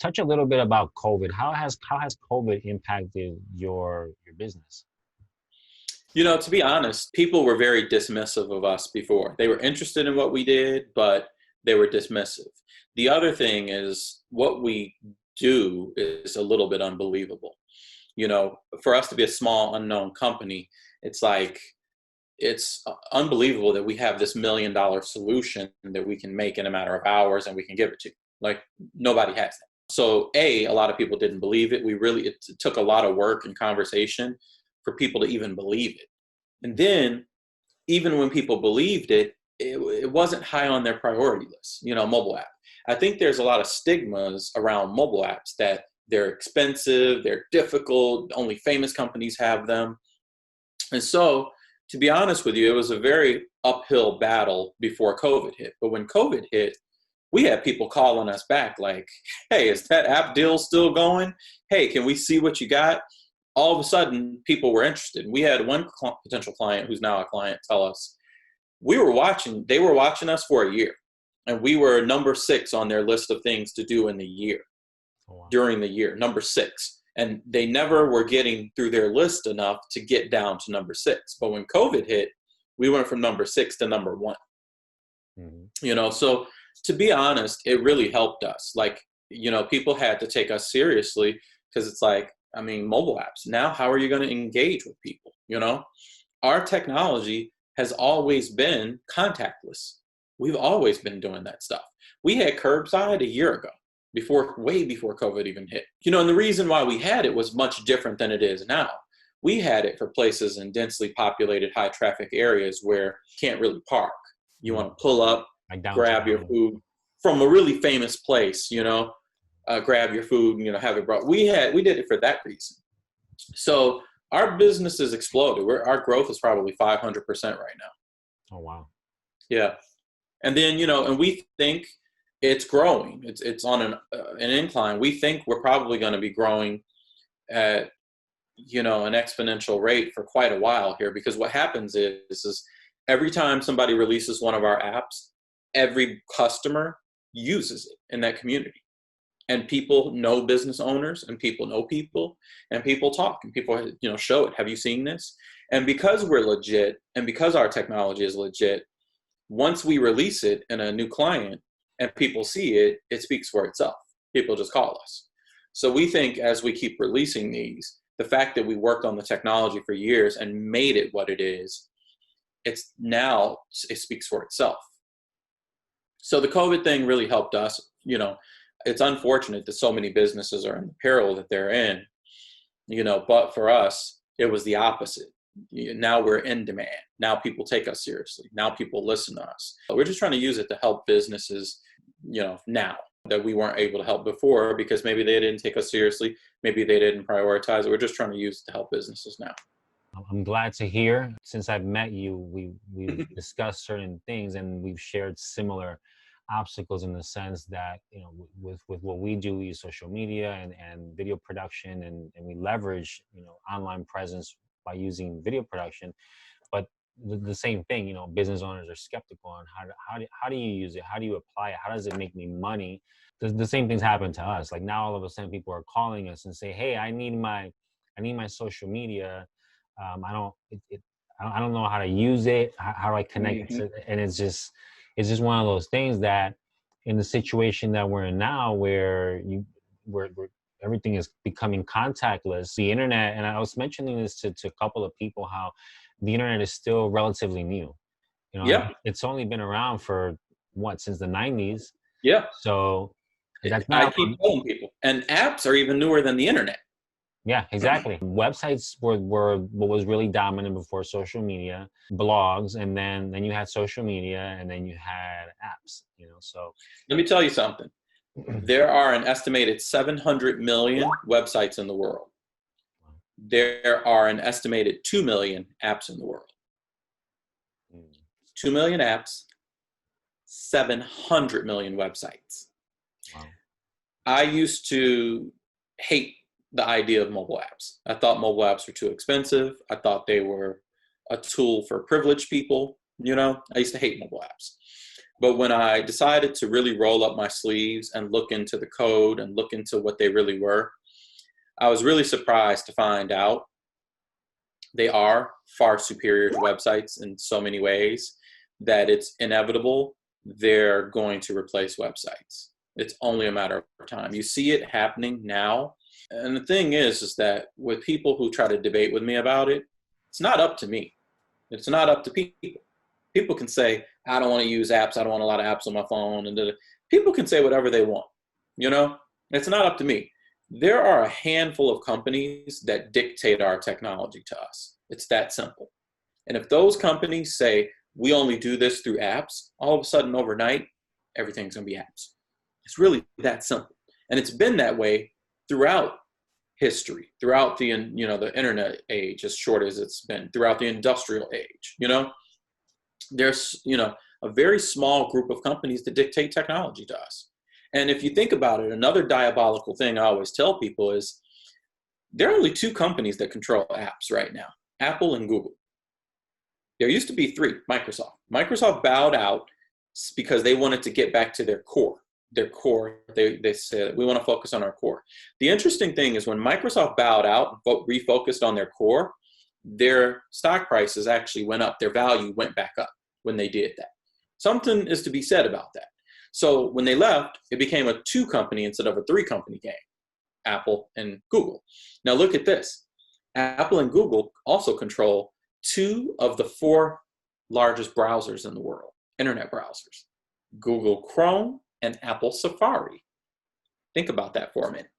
touch a little bit about COVID. How has COVID impacted your business? To be honest, people were very dismissive of us before. They were interested in what we did, but they were dismissive. The other thing is what we do is a little bit unbelievable. For us to be a small unknown company, it's unbelievable that we have this $1 million solution that we can make in a matter of hours and we can give it to you. Like nobody has that. So a lot of people didn't believe it. It took a lot of work and conversation for people to even believe it. And then even when people believed it, it wasn't high on their priority list, mobile app. I think there's a lot of stigmas around mobile apps that they're expensive, they're difficult, only famous companies have them. And so, to be honest with you, it was a very uphill battle before COVID hit. But when COVID hit, we had people calling us back like, hey, is that app deal still going? Hey, can we see what you got? All of a sudden, people were interested. We had one potential client who's now a client tell us, they were watching us for a year. And we were number 6 on their list of things to do in the year, during the year, number 6. And they never were getting through their list enough to get down to number 6. But when COVID hit, we went from number 6 to number 1. Mm-hmm. So to be honest, it really helped us. Like, people had to take us seriously because it's like, mobile apps. Now, how are you going to engage with people? Our technology has always been contactless. We've always been doing that stuff. We had curbside a year ago, way before COVID even hit. And the reason why we had it was much different than it is now. We had it for places in densely populated, high traffic areas where you can't really park. You want to pull up, grab your food from a really famous place, grab your food and, have it brought. We did it for that reason. So our business has exploded. Our growth is probably 500% right now. Oh, wow. Yeah. And then, and we think it's growing. It's on an incline. We think we're probably going to be growing at, an exponential rate for quite a while here, because what happens is every time somebody releases one of our apps, every customer uses it in that community. And people know business owners, and people know people, and people talk, and people, show it. Have you seen this? And because we're legit, and because our technology is legit, once we release it in a new client and people see it, it speaks for itself. People just call us. So we think as we keep releasing these, the fact that we worked on the technology for years and made it what it is, it speaks for itself. So the COVID thing really helped us. It's unfortunate that so many businesses are in the peril that they're in, but for us, it was the opposite. Now we're in demand. Now people take us seriously. Now people listen to us. We're just trying to use it to help businesses, now that we weren't able to help before because maybe they didn't take us seriously. Maybe they didn't prioritize it. We're just trying to use it to help businesses now. I'm glad to hear. Since I've met you, we've discussed certain things and we've shared similar obstacles in the sense that, with what we do, we use social media and video production and we leverage, online presence by using video production. But the same thing, business owners are skeptical on how do you use it? How do you apply it? How does it make me money? The same things happen to us. Like now all of a sudden people are calling us and say, hey, I need my social media. I don't know how to use it. How do I connect it? And it's just one of those things that in the situation that we're in now, where everything is becoming contactless, the internet, and I was mentioning this to a couple of people, how the internet is still relatively new. Yeah. It's only been around for since the 90s. Yeah. So I keep telling people, and apps are even newer than the internet. Yeah, exactly. Websites were what was really dominant before social media, blogs, and then you had social media, and then you had apps, so. Let me tell you something. There are an estimated 700 million websites in the world. There are an estimated 2 million apps in the world. 2 million apps, 700 million websites. Wow. I used to hate the idea of mobile apps. I thought mobile apps were too expensive. I thought they were a tool for privileged people. I used to hate mobile apps. But when I decided to really roll up my sleeves and look into the code and look into what they really were, I was really surprised to find out they are far superior to websites in so many ways that it's inevitable they're going to replace websites. It's only a matter of time. You see it happening now. And the thing is that with people who try to debate with me about it, it's not up to me. It's not up to people. People can say, I don't want to use apps. I don't want a lot of apps on my phone. And people can say whatever they want. You know, it's not up to me. There are a handful of companies that dictate our technology to us. It's that simple. And if those companies say, we only do this through apps, all of a sudden overnight, everything's going to be apps. It's really that simple. And it's been that way throughout history, throughout the internet age, as short as it's been, throughout the industrial age. There's a very small group of companies that dictate technology to us. And if you think about it, another diabolical thing I always tell people is there are only two companies that control apps right now, Apple and Google. There used to be three, Microsoft. Microsoft bowed out because they wanted to get back to their core. They said, we want to focus on our core. The interesting thing is when Microsoft bowed out, refocused on their core, their stock prices actually went up. Their value went back up when they did that. Something is to be said about that. So when they left, it became a two company instead of a three company game, Apple and Google. Now look at this. Apple and Google also control two of the four largest browsers in the world, internet browsers, Google Chrome and Apple Safari. Think about that for a minute.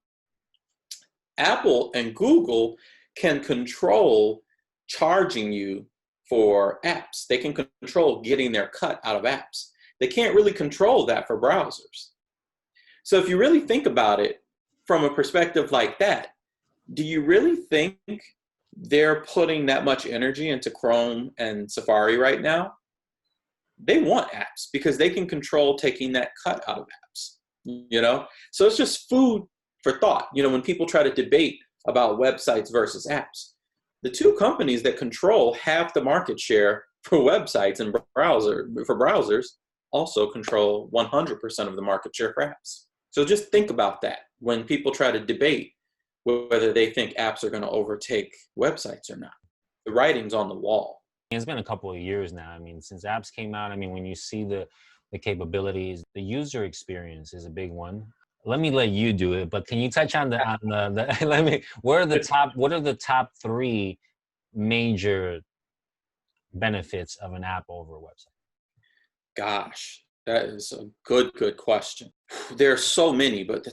Apple and Google can control charging you for apps. They can control getting their cut out of apps. They can't really control that for browsers. So if you really think about it from a perspective like that, do you really think they're putting that much energy into Chrome and Safari right now? They want apps because they can control taking that cut out of apps, So it's just food for thought. When people try to debate about websites versus apps, the two companies that control half the market share for websites and browsers also control 100% of the market share for apps. So just think about that when people try to debate whether they think apps are going to overtake websites or not. The writing's on the wall. It's been a couple of years now. I mean, since apps came out, when you see the capabilities, the user experience is a big one. Let me let you do it, but can you touch on what are the top three major benefits of an app over a website? Gosh, that is a good question. There's so many, but the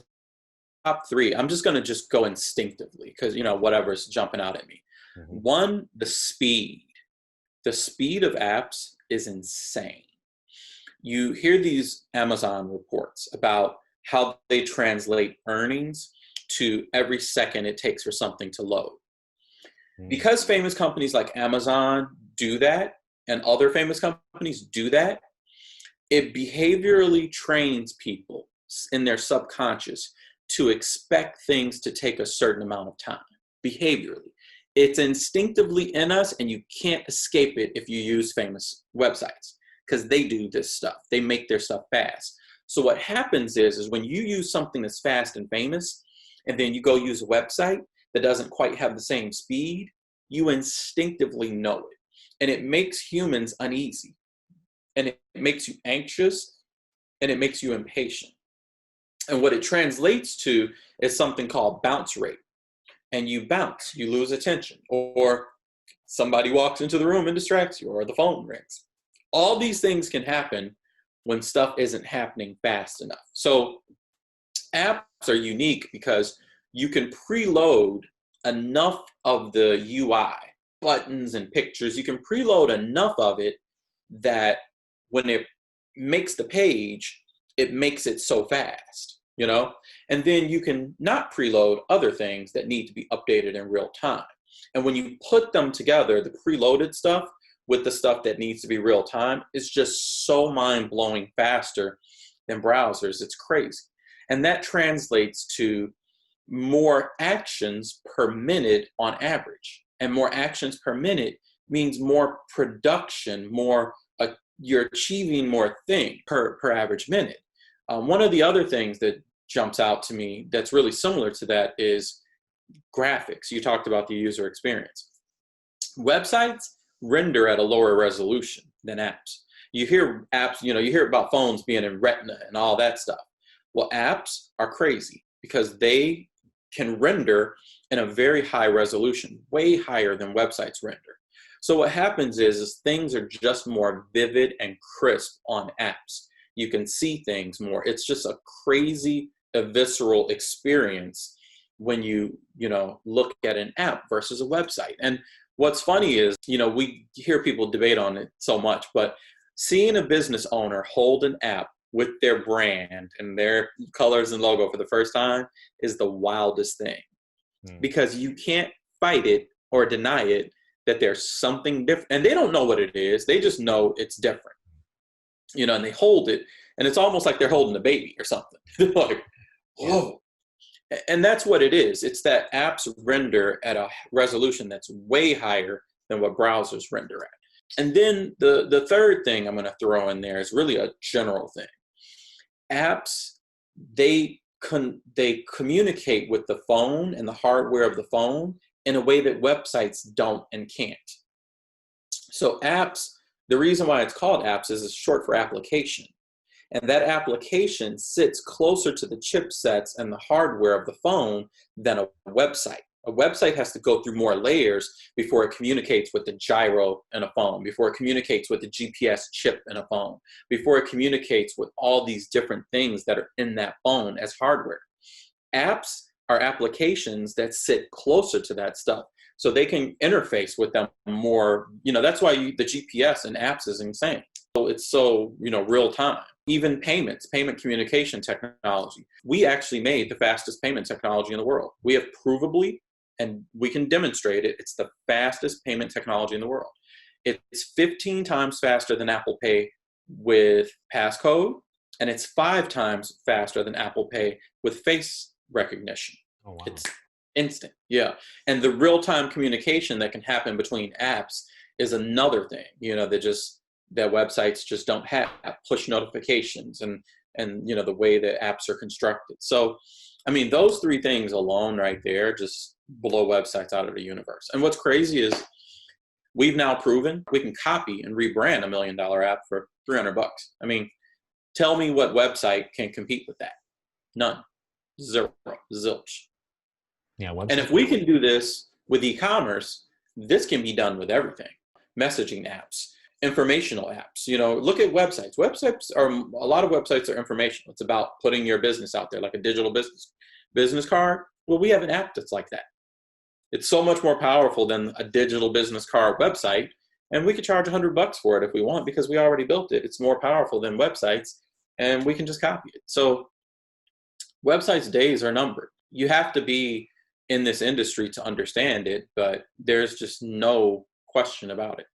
top three, I'm just going to go instinctively because, whatever's jumping out at me. Mm-hmm. One, the speed. The speed of apps is insane. You hear these Amazon reports about how they translate earnings to every second it takes for something to load. Mm-hmm. Because famous companies like Amazon do that and other famous companies do that, it behaviorally trains people in their subconscious to expect things to take a certain amount of time, behaviorally. It's instinctively in us, and you can't escape it if you use famous websites because they do this stuff. They make their stuff fast. So what happens is when you use something that's fast and famous, and then you go use a website that doesn't quite have the same speed, you instinctively know it. And it makes humans uneasy. And it makes you anxious, and it makes you impatient. And what it translates to is something called bounce rate. And you bounce, you lose attention, or somebody walks into the room and distracts you, or the phone rings. All these things can happen when stuff isn't happening fast enough. So apps are unique because you can preload enough of the UI, buttons and pictures, you can preload enough of it that when it makes the page, it makes it so fast, and then you can not preload other things that need to be updated in real time. And when you put them together, the preloaded stuff with the stuff that needs to be real time is just so mind-blowing faster than browsers. It's crazy. And that translates to more actions per minute on average. And more actions per minute means more production, more you're achieving more thing per average minute. One of the other things that jumps out to me that's really similar to that is graphics. You talked about the user experience. Websites render at a lower resolution than apps. You hear apps, you hear about phones being in retina and all that stuff. Well, apps are crazy because they can render in a very high resolution, way higher than websites render. So what happens is things are just more vivid and crisp on apps. You can see things more. It's just a crazy, a visceral experience when you look at an app versus a website. And what's funny is, we hear people debate on it so much, but seeing a business owner hold an app with their brand and their colors and logo for the first time is the wildest thing. Because you can't fight it or deny it that there's something different. And they don't know what it is. They just know it's different. And they hold it, and it's almost like they're holding a baby or something. They're like, whoa. And that's what it is. It's that apps render at a resolution that's way higher than what browsers render at. And then the third thing I'm going to throw in there is really a general thing. Apps, they communicate with the phone and the hardware of the phone in a way that websites don't and can't. So apps, the reason why it's called apps is it's short for application. And that application sits closer to the chipsets and the hardware of the phone than a website. A website has to go through more layers before it communicates with the gyro in a phone, before it communicates with the GPS chip in a phone, before it communicates with all these different things that are in that phone as hardware. Apps are applications that sit closer to that stuff, so they can interface with them more. That's why the GPS in apps is insane. So it's so, real time. Even payment communication technology. We actually made the fastest payment technology in the world. We have provably, and we can demonstrate it, it's the fastest payment technology in the world. It's 15 times faster than Apple Pay with passcode, and it's 5 times faster than Apple Pay with face recognition. Oh, wow. It's instant. Yeah. And the real-time communication that can happen between apps is another thing, that websites just don't have. Push notifications and the way that apps are constructed. So, those 3 things alone right there just blow websites out of the universe. And what's crazy is we've now proven we can copy and rebrand $1 million app for $300. Tell me what website can compete with that? None. Zero. Zilch. Yeah. And if we can do this with e-commerce, this can be done with everything. Messaging apps, informational apps. Look at websites. A lot of websites are informational. It's about putting your business out there, like a digital business card. Well, we have an app that's like that. It's so much more powerful than a digital business card website, and we could charge $100 for it if we want because we already built it. It's more powerful than websites, and we can just copy it. So websites' days are numbered. You have to be in this industry to understand it, but there's just no question about it.